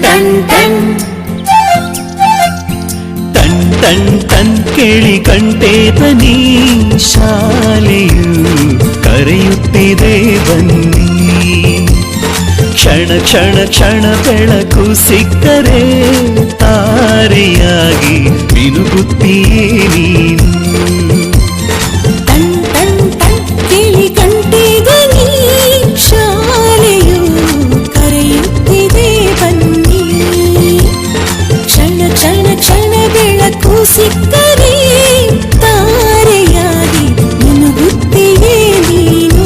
Ton ton ton ton ton ಕೇಳಿ ಗಂಟೆ ಧ್ವನಿ ಶಾಲೆಯು ಕರೆಯುತ್ತಿದೆ ಬನ್ನಿ. ಕ್ಷಣ ಕ್ಷಣ ಕ್ಷಣ ಬೆಳಕು ಸಿಕ್ಕರೆ ತಾರೆಯಾಗಿ ಮಿನುಗುತ್ತೀಯೇ ನೀನು. ಟನ್ ಟನ್ ಟನ್ ಕೇಳಿ ಗಂಟೆ ಧ್ವನಿ ಶಾಲೆಯು ಕರೆಯುತ್ತಿದೆ ಬನ್ನಿ. ಕ್ಷಣ ಕ್ಷಣ ಕ್ಷಣ ಬೆಳಕು ಸಿಕ್ಕರೆ ತಾರೆಯಾಗಿ ಮಿನುಗುತ್ತೀಯೇ ನೀನು.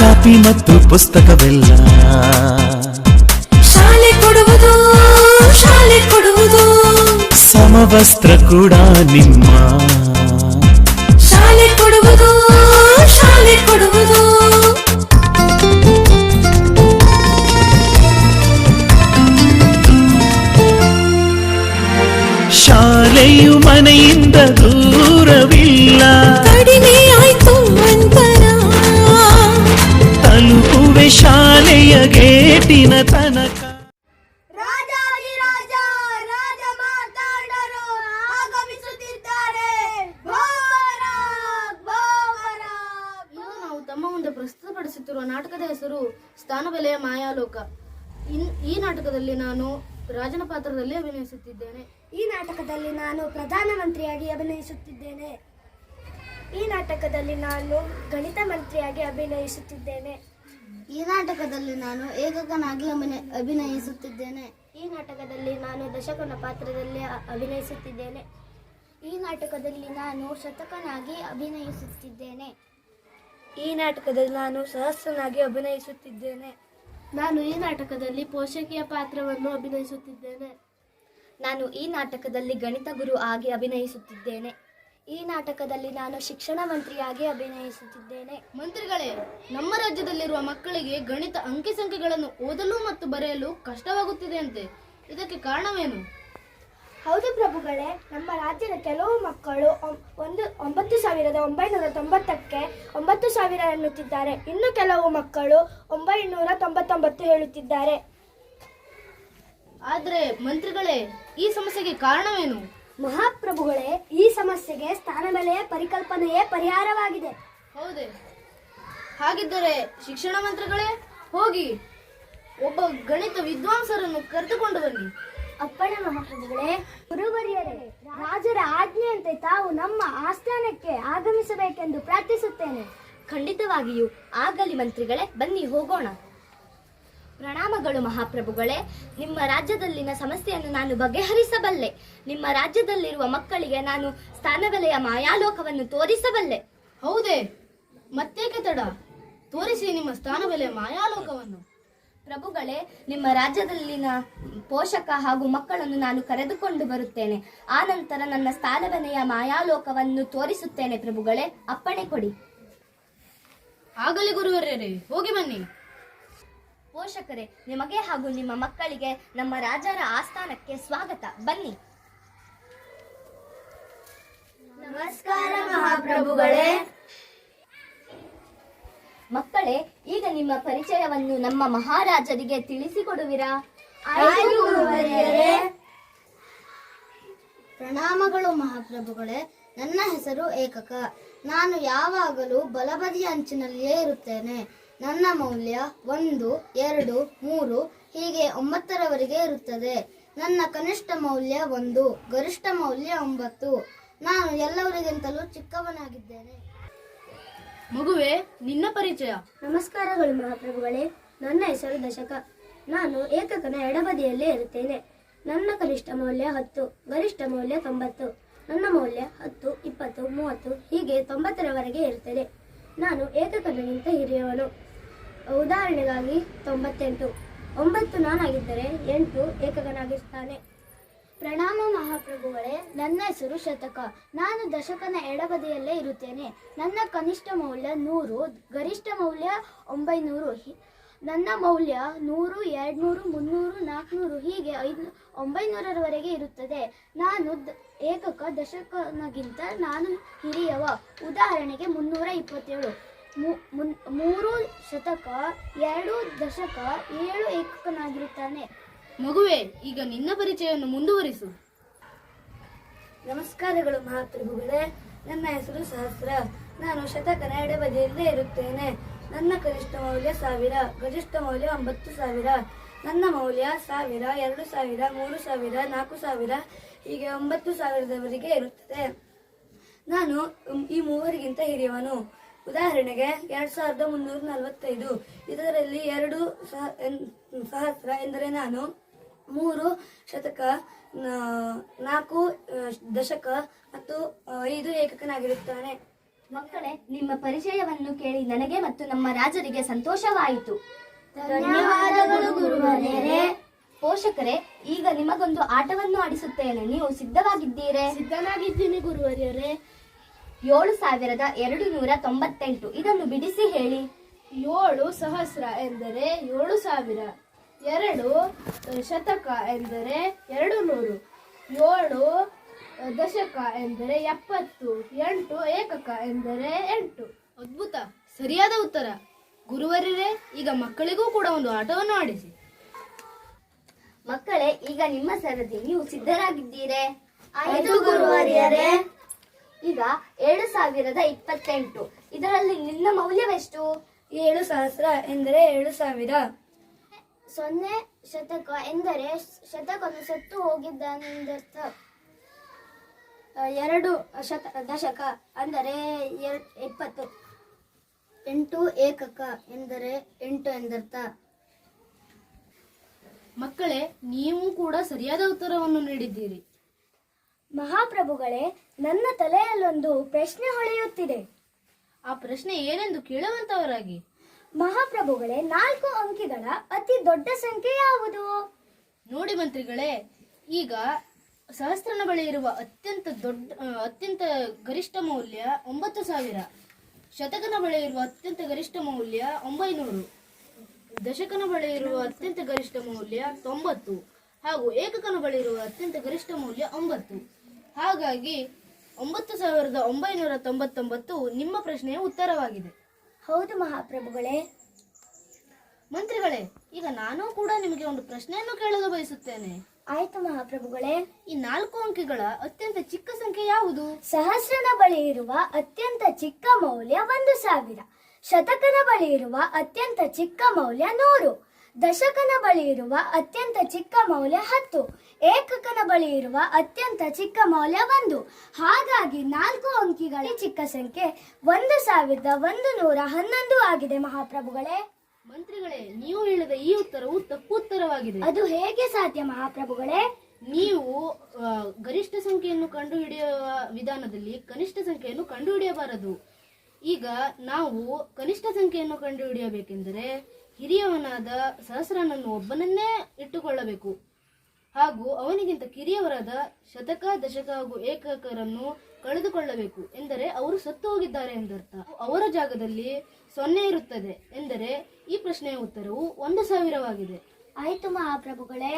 ಕಾಪಿ ಮತ್ತು ಪುಸ್ತಕವೆಲ್ಲ ಶಾಲೆ ಕೊಡುವುದು, ಶಾಲೆ ಕೊಡುವುದು. ಸಮವಸ್ತ್ರ ಕೂಡ ನಿಮ್ಮ ಶಾಲೆ ಕೊಡುವುದು, ಶಾಲೆ ಕೊಡುವುದು. ಶಾಲೆಯು ಮನೆಯಿಂದ ದೂರವಿಲ್ಲ, ಕಡಿಮೆ ಆಯ್ತು ಅಂತರ. ತಲುಪುವೆ ಶಾಲೆಯ ಗೇಟಿನ ತನಕ. ರಾಜಾಧಿರಾಜ ರಾಜ ಮಾತಾಡರು ಆಗಮಿಸುತ್ತಿದ್ದಾರೆ. ಇಂದು ನಾವು ತಮ್ಮ ಮುಂದೆ ಪ್ರಸ್ತುತಪಡಿಸುತ್ತಿರುವ ನಾಟಕದ ಹೆಸರು ಸ್ಥಾನಬೆಲೆಯ ಮಾಯಾಲೋಕ. ಈ ನಾಟಕದಲ್ಲಿ ನಾನು ರಾಜನ ಪಾತ್ರದಲ್ಲಿ ಅಭಿನಯಿಸುತ್ತಿದ್ದೇನೆ. ಈ ನಾಟಕದಲ್ಲಿ ನಾನು ಪ್ರಧಾನಮಂತ್ರಿಯಾಗಿ ಅಭಿನಯಿಸುತ್ತಿದ್ದೇನೆ. ಈ ನಾಟಕದಲ್ಲಿ ನಾನು ಗಣಿತ ಮಂತ್ರಿಯಾಗಿ ಅಭಿನಯಿಸುತ್ತಿದ್ದೇನೆ. ಈ ನಾಟಕದಲ್ಲಿ ನಾನು ಏಕಕನಾಗಿ ಅಭಿನಯಿಸುತ್ತಿದ್ದೇನೆ. ಈ ನಾಟಕದಲ್ಲಿ ನಾನು ದಶಕನ ಪಾತ್ರದಲ್ಲಿ ಅಭಿನಯಿಸುತ್ತಿದ್ದೇನೆ. ಈ ನಾಟಕದಲ್ಲಿ ನಾನು ಶತಕನಾಗಿ ಅಭಿನಯಿಸುತ್ತಿದ್ದೇನೆ. ಈ ನಾಟಕದಲ್ಲಿ ನಾನು ಸಹಸ್ರನಾಗಿ ಅಭಿನಯಿಸುತ್ತಿದ್ದೇನೆ. ನಾನು ಈ ನಾಟಕದಲ್ಲಿ ಪೋಷಕಿಯ ಪಾತ್ರವನ್ನು ಅಭಿನಯಿಸುತ್ತಿದ್ದೇನೆ. ನಾನು ಈ ನಾಟಕದಲ್ಲಿ ಗಣಿತ ಗುರು ಆಗಿ ಅಭಿನಯಿಸುತ್ತಿದ್ದೇನೆ. ಈ ನಾಟಕದಲ್ಲಿ ನಾನು ಶಿಕ್ಷಣ ಮಂತ್ರಿಯಾಗಿ ಅಭಿನಯಿಸುತ್ತಿದ್ದೇನೆ. ಮಂತ್ರಿಗಳೇ, ನಮ್ಮ ರಾಜ್ಯದಲ್ಲಿರುವ ಮಕ್ಕಳಿಗೆ ಗಣಿತ ಅಂಕಿ ಸಂಖ್ಯೆಗಳನ್ನು ಓದಲು ಮತ್ತು ಬರೆಯಲು ಕಷ್ಟವಾಗುತ್ತಿದೆ ಅಂತೆ. ಇದಕ್ಕೆ ಕಾರಣವೇನು? ಹೌದು ಪ್ರಭುಗಳೇ, ನಮ್ಮ ರಾಜ್ಯದ ಕೆಲವು ಮಕ್ಕಳು 9,990ಕ್ಕೆ 9,000 ಎನ್ನುತ್ತಿದ್ದಾರೆ. ಇನ್ನು ಕೆಲವು ಮಕ್ಕಳು 999 ಹೇಳುತ್ತಿದ್ದಾರೆ. ಆದರೆ ಮಂತ್ರಿಗಳೇ, ಈ ಸಮಸ್ಯೆಗೆ ಕಾರಣವೇನು? ಮಹಾಪ್ರಭುಗಳೇ, ಈ ಸಮಸ್ಯೆಗೆ ಸ್ಥಾನಬೆಲೆಯ ಪರಿಕಲ್ಪನೆಯೇ ಪರಿಹಾರವಾಗಿದೆ. ಹೌದೇ? ಹಾಗಿದ್ದರೆ ಶಿಕ್ಷಣ ಮಂತ್ರಿಗಳೇ, ಹೋಗಿ ಒಬ್ಬ ಗಣಿತ ವಿದ್ವಾಂಸರನ್ನು ಕರೆದುಕೊಂಡು ಬನ್ನಿ. ಅಪ್ಪಣೆ ಮಹಾಪ್ರಭುಗಳೇ. ಗುರುವರಿಯರೇ, ರಾಜರ ಆಜ್ಞೆಯಂತೆ ತಾವು ನಮ್ಮ ಆಸ್ಥಾನಕ್ಕೆ ಆಗಮಿಸಬೇಕೆಂದು ಪ್ರಾರ್ಥಿಸುತ್ತೇನೆ. ಖಂಡಿತವಾಗಿಯೂ ಆಗಲಿ ಮಂತ್ರಿಗಳೇ, ಬನ್ನಿ ಹೋಗೋಣ. ಪ್ರಣಾಮಗಳು ಮಹಾಪ್ರಭುಗಳೇ. ನಿಮ್ಮ ರಾಜ್ಯದಲ್ಲಿನ ಸಮಸ್ಯೆಯನ್ನು ನಾನು ಬಗೆಹರಿಸಬಲ್ಲೆ. ನಿಮ್ಮ ರಾಜ್ಯದಲ್ಲಿರುವ ಮಕ್ಕಳಿಗೆ ನಾನು ಸ್ಥಾನಬೆಲೆಯ ಮಾಯಾಲೋಕವನ್ನು ತೋರಿಸಬಲ್ಲೆ. ಹೌದೇ? ಮತ್ತೇಕೆ ತಡ? ತೋರಿಸಿ ನಿಮ್ಮ ಸ್ಥಾನಬೆಲೆಯ ಮಾಯಾಲೋಕವನ್ನು. ಪ್ರಭುಗಳೇ, ನಿಮ್ಮ ರಾಜ್ಯದಲ್ಲಿನ ಪೋಷಕ ಹಾಗೂ ಮಕ್ಕಳನ್ನು ನಾನು ಕರೆದುಕೊಂಡು ಬರುತ್ತೇನೆ. ಆ ನಂತರ ನನ್ನ ಸ್ಥಾನಬೆಲೆಯ ಮಾಯಾಲೋಕವನ್ನು ತೋರಿಸುತ್ತೇನೆ. ಪ್ರಭುಗಳೇ, ಅಪ್ಪಣೆ ಕೊಡಿ. ಆಗಲಿ ಗುರುವರ್ಯರೇ, ಹೋಗಿ ಬನ್ನಿ. ಪೋಷಕರೇ, ನಿಮಗೆ ಹಾಗೂ ನಿಮ್ಮ ಮಕ್ಕಳಿಗೆ ನಮ್ಮ ರಾಜರ ಆಸ್ಥಾನಕ್ಕೆ ಸ್ವಾಗತ. ಬನ್ನಿ. ನಮಸ್ಕಾರ ಮಹಾಪ್ರಭುಗಳೇ. ಮಕ್ಕಳೇ, ಈಗ ನಿಮ್ಮ ಪರಿಚಯವನ್ನು ನಮ್ಮ ಮಹಾರಾಜರಿಗೆ ತಿಳಿಸಿಕೊಡುವಿರಾ? ಪ್ರಣಾಮಗಳು ಮಹಾಪ್ರಭುಗಳೇ. ನನ್ನ ಹೆಸರು ಏಕಕ. ನಾನು ಯಾವಾಗಲೂ ಬಲಬದಿಯ ಅಂಚಿನಲ್ಲಿಯೇ ಇರುತ್ತೇನೆ. ನನ್ನ ಮೌಲ್ಯ 1, 2, 3 ಹೀಗೆ 9ರವರೆಗೆ ಇರುತ್ತದೆ. ನನ್ನ ಕನಿಷ್ಠ ಮೌಲ್ಯ 1, ಗರಿಷ್ಠ ಮೌಲ್ಯ 9. ನಾನು ಎಲ್ಲವರಿಗಿಂತಲೂ ಚಿಕ್ಕವನಾಗಿದ್ದೇನೆ. ಮಗುವೆ, ನಿನ್ನ ಪರಿಚಯ. ನಮಸ್ಕಾರಗಳು ಮಹಾಪ್ರಭುಗಳೇ. ನನ್ನ ಹೆಸರು ದಶಕ. ನಾನು ಏಕಕನ ಎಡಬದಿಯಲ್ಲೇ ಇರುತ್ತೇನೆ. ನನ್ನ ಕನಿಷ್ಠ ಮೌಲ್ಯ 10, ಗರಿಷ್ಠ ಮೌಲ್ಯ 90. ನನ್ನ ಮೌಲ್ಯ 10, 20, 30 ಹೀಗೆ 90ರವರೆಗೆ ಇರುತ್ತದೆ. ನಾನು ಏಕಕನಿಗಿಂತ ಹಿರಿಯವನು. ಉದಾಹರಣೆಗಾಗಿ 98. 9 ನಾನಾಗಿದ್ದರೆ 8 ಏಕಕನಾಗಿರ್ತಾನೆ. ಪ್ರಣಾಮ ಮಹಾಪ್ರಭುಗಳೇ. ನನ್ನ ಹೆಸರು ಶತಕ. ನಾನು ದಶಕನ ಎಡಬದಿಯಲ್ಲೇ ಇರುತ್ತೇನೆ. ನನ್ನ ಕನಿಷ್ಠ ಮೌಲ್ಯ 100, ಗರಿಷ್ಠ ಮೌಲ್ಯ 900. ನನ್ನ ಮೌಲ್ಯ 100, 200, 300, 400 ಹೀಗೆ 900ರವರೆಗೆ ಇರುತ್ತದೆ. ನಾನು ಏಕಕ ದಶಕನಗಿಂತ ನಾನು ಹಿರಿಯವ. ಉದಾಹರಣೆಗೆ 327, 3 ಶತಕ, 2 ದಶಕ, 7 ಏಕಕನಾಗಿರುತ್ತಾನೆ. ಮಗುವೆ, ಈಗ ನಿನ್ನ ಪರಿಚಯವನ್ನು ಮುಂದುವರಿಸು. ನಮಸ್ಕಾರಗಳು ಮಹಾಪ್ರಭುಗಳೇ. ನನ್ನ ಹೆಸರು ಸಹಸ್ರ. ನಾನು ಶತಕನ ಎಡಬದಿಯಲ್ಲೇ ಇರುತ್ತೇನೆ. ನನ್ನ ಕನಿಷ್ಠ ಮೌಲ್ಯ 1000, ಗರಿಷ್ಠ ಮೌಲ್ಯ 9000. ನನ್ನ ಮೌಲ್ಯ 1000, 2000, 3000, 4000 ಹೀಗೆ 9000ರವರೆಗೆ ಇರುತ್ತದೆ. ನಾನು ಈ ಮೂವರಿಗಿಂತ ಹಿರಿಯವನು. ಉದಾಹರಣೆಗೆ 2345. ಇದರಲ್ಲಿ 2 ಸಹಸ್ರ ಎಂದರೆ ನಾನು, 3 ಶತಕ, 4 ದಶಕ ಮತ್ತು 5 ಏಕಕನಾಗಿರುತ್ತಾನೆ. ಮಕ್ಕಳೇ, ನಿಮ್ಮ ಪರಿಚಯವನ್ನು ಕೇಳಿ ನನಗೆ ಮತ್ತು ನಮ್ಮ ರಾಜರಿಗೆ ಸಂತೋಷವಾಯಿತು. ಧನ್ಯವಾದಗಳು ಗುರುವರ್ಯರೇ. ಪೋಷಕರೇ, ಈಗ ನಿಮಗೊಂದು ಆಟವನ್ನು ಆಡಿಸುತ್ತೇನೆ. ನೀವು ಸಿದ್ಧವಾಗಿದ್ದೀರೇ? ಸಿದ್ಧನಾಗಿದ್ದೀನಿ ಗುರುವರ್ಯರೇ. 7298. ಇದನ್ನು ಬಿಡಿಸಿ ಹೇಳಿ. 7 ಸಹಸ್ರ ಎಂದರೆ 7000, 2 ಶತಕ ಎಂದರೆ 200, 7 ದಶಕ ಎಂದರೆ 70, 8 ಏಕಕ ಎಂದರೆ 8. ಅದ್ಭುತ, ಸರಿಯಾದ ಉತ್ತರ. ಗುರುವರ್ಯರೇ, ಈಗ ಮಕ್ಕಳಿಗೂ ಕೂಡ ಒಂದು ಆಟವನ್ನು ಆಡಿಸಿ. ಮಕ್ಕಳೇ, ಈಗ ನಿಮ್ಮ ಸರದಿ. ನೀವು ಸಿದ್ಧರಾಗಿದ್ದೀರೇ? ಆಯ್ತು ಗುರುವರ್ಯರೇ. ಈಗ 7028. ಇದರಲ್ಲಿ ನಿನ್ನ ಮೌಲ್ಯವೆಷ್ಟು? 7 ಸಹಸ್ರ ಎಂದರೆ 7000. 0 ಶತಕ ಎಂದರೆ ಶತಕನು ಸತ್ತು ಹೋಗಿದ್ದಾನೆಂದರ್ಥ. 2 ದಶಕ ಅಂದರೆ 70. 8 ಏಕಕ ಎಂದರೆ 8 ಎಂದರ್ಥ. ಮಕ್ಕಳೇ, ನೀವು ಕೂಡ ಸರಿಯಾದ ಉತ್ತರವನ್ನು ನೀಡಿದ್ದೀರಿ. ಮಹಾಪ್ರಭುಗಳೇ, ನನ್ನ ತಲೆಯಲ್ಲೊಂದು ಪ್ರಶ್ನೆ ಹೊಳೆಯುತ್ತಿದೆ. ಆ ಪ್ರಶ್ನೆ ಏನೆಂದು ಕೇಳುವಂತವರಾಗಿ. ಮಹಾಪ್ರಭುಗಳೇ, 4 ಅಂಕಿಗಳ ಅತಿ ದೊಡ್ಡ ಸಂಖ್ಯೆ ಯಾವುದು? ನೋಡಿ ಮಂತ್ರಿಗಳೇ, ಈಗ ಸಹಸ್ರನ ಬಳಿ ಇರುವ ಅತ್ಯಂತ ಗರಿಷ್ಠ ಮೌಲ್ಯ 9000, ಶತಕನ ಬಳಿ ಇರುವ ಅತ್ಯಂತ ಗರಿಷ್ಠ ಮೌಲ್ಯ 900, ದಶಕನ ಬಳಿ ಇರುವ ಅತ್ಯಂತ ಗರಿಷ್ಠ ಮೌಲ್ಯ 90 ಹಾಗೂ ಏಕಕನ ಬಳಿ ಇರುವ ಅತ್ಯಂತ ಗರಿಷ್ಠ ಮೌಲ್ಯ 9. ಹಾಗಾಗಿ 9999 ನಿಮ್ಮ ಪ್ರಶ್ನೆಯ ಉತ್ತರವಾಗಿದೆ. ಹೌದು ಮಹಾಪ್ರಭುಗಳೇ. ಮಂತ್ರಿಗಳೇ, ಈಗ ನಾನು ಕೂಡ ನಿಮಗೆ ಒಂದು ಪ್ರಶ್ನೆಯನ್ನು ಕೇಳಲು ಬಯಸುತ್ತೇನೆ. ಆಯ್ತು ಮಹಾಪ್ರಭುಗಳೇ. ಈ 4 ಅಂಕಿಗಳ ಅತ್ಯಂತ ಚಿಕ್ಕ ಸಂಖ್ಯೆ ಯಾವುದು? ಸಹಸ್ರನ ಬಳಿ ಇರುವ ಅತ್ಯಂತ ಚಿಕ್ಕ ಮೌಲ್ಯ 1000, ಶತಕನ ಬಳಿ ಇರುವ ಅತ್ಯಂತ ಚಿಕ್ಕ ಮೌಲ್ಯ 100, ದಶಕನ ಬಳಿ ಇರುವ ಅತ್ಯಂತ ಚಿಕ್ಕ ಮೌಲ್ಯ 10, ಏಕಕನ ಬಳಿ ಇರುವ ಅತ್ಯಂತ ಚಿಕ್ಕ ಮೌಲ್ಯ 1. ಹಾಗಾಗಿ 4 ಅಂಕಿಗಳ ಚಿಕ್ಕ ಸಂಖ್ಯೆ 1111 ಆಗಿದೆ ಮಹಾಪ್ರಭುಗಳೇ. ಮಂತ್ರಿಗಳೇ, ನೀವು ಹೇಳಿದ ಈ ಉತ್ತರವು ತಪ್ಪು ಉತ್ತರವಾಗಿದೆ. ಅದು ಹೇಗೆ ಸಾಧ್ಯ ಮಹಾಪ್ರಭುಗಳೇ? ನೀವು ಗರಿಷ್ಠ ಸಂಖ್ಯೆಯನ್ನು ಕಂಡುಹಿಡಿಯುವ ವಿಧಾನದಲ್ಲಿ ಕನಿಷ್ಠ ಸಂಖ್ಯೆಯನ್ನು ಕಂಡುಹಿಡಿಯಬಾರದು. ಈಗ ನಾವು ಕನಿಷ್ಠ ಸಂಖ್ಯೆಯನ್ನು ಕಂಡುಹಿಡಿಯಬೇಕೆಂದರೆ ಹಿರಿಯವನಾದ ಸಹಸ್ರನನ್ನು ಒಬ್ಬನನ್ನೇ ಇಟ್ಟುಕೊಳ್ಳಬೇಕು ಹಾಗೂ ಅವನಿಗಿಂತ ಕಿರಿಯವರಾದ ಶತಕ, ದಶಕ ಹಾಗೂ ಏಕಕರನ್ನು ಕಳೆದುಕೊಳ್ಳಬೇಕು. ಎಂದರೆ ಅವರು ಸತ್ತು ಹೋಗಿದ್ದಾರೆ ಎಂದರ್ಥ. ಅವರ ಜಾಗದಲ್ಲಿ 0 ಇರುತ್ತದೆ ಎಂದರೆ ಈ ಪ್ರಶ್ನೆಯ ಉತ್ತರವು 1000ವಾಗಿದೆ. ಆಯ್ತು ಮಹಾಪ್ರಭುಗಳೇ.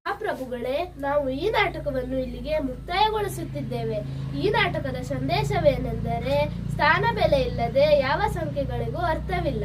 ಮಹಾಪ್ರಭುಗಳೇ, ನಾವು ಈ ನಾಟಕವನ್ನು ಇಲ್ಲಿಗೆ ಮುಕ್ತಾಯಗೊಳಿಸುತ್ತಿದ್ದೇವೆ. ಈ ನಾಟಕದ ಸಂದೇಶವೇನೆಂದರೆ ಸ್ಥಾನ ಬೆಲೆ ಇಲ್ಲದೆ ಯಾವ ಸಂಖ್ಯೆಗಳಿಗೂ ಅರ್ಥವಿಲ್ಲ.